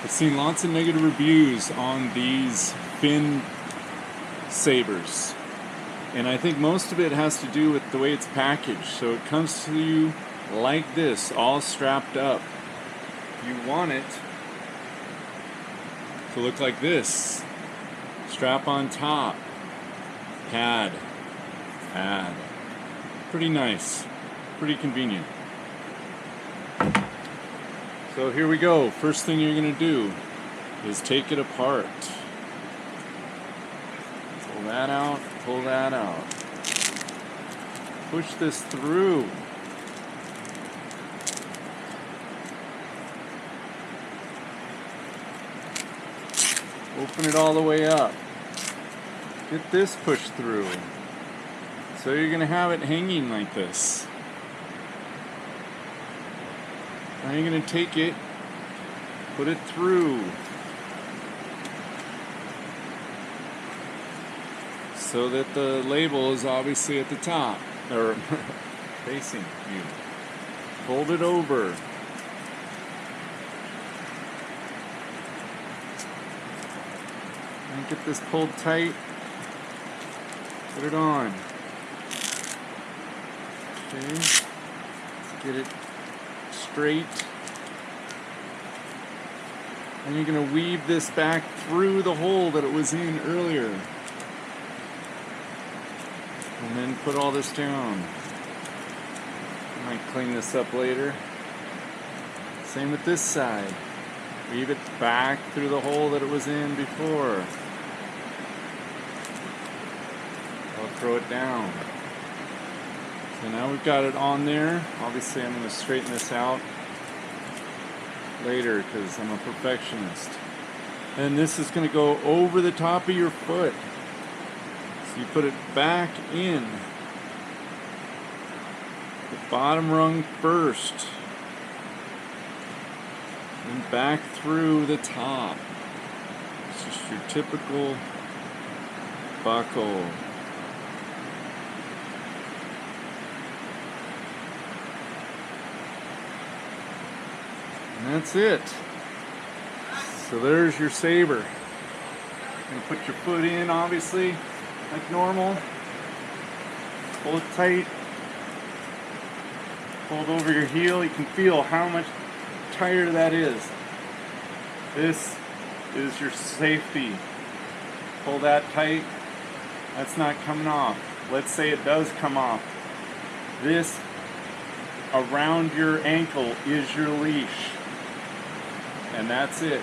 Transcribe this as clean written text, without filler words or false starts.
I've seen lots of negative reviews on these fin sabers, and I think most of it has to do with the way it's packaged. So it comes to you like this, all strapped up. You want it to look like this. Strap on top, pad. Pretty nice, pretty convenient. So here we go. First thing you're going to do is take it apart. Pull that out, pull that out. Push this through. Open it all the way up. Get this pushed through. So you're going to have it hanging like this. Now you're going to take it, put it through. So that the label is obviously at the top, or facing you. Fold it over. And get this pulled tight. Put it on. Okay. Let's get it straight. And you're going to weave this back through the hole that it was in earlier. And then put all this down. I might clean this up later. Same with this side. Weave it back through the hole that it was in before. I'll throw it down. So now we've got it on there. Obviously I'm going to straighten this out later because I'm a perfectionist. And this is going to go over the top of your foot. So you put it back in. The bottom rung first. And back through the top. It's just your typical buckle. And that's it. So there's your saber. You're going to put your foot in, obviously, like normal. Pull it tight. Hold over your heel. You can feel how much tighter that is. This is your safety. Pull that tight. That's not coming off. Let's say it does come off. This around your ankle is your leash. And that's it.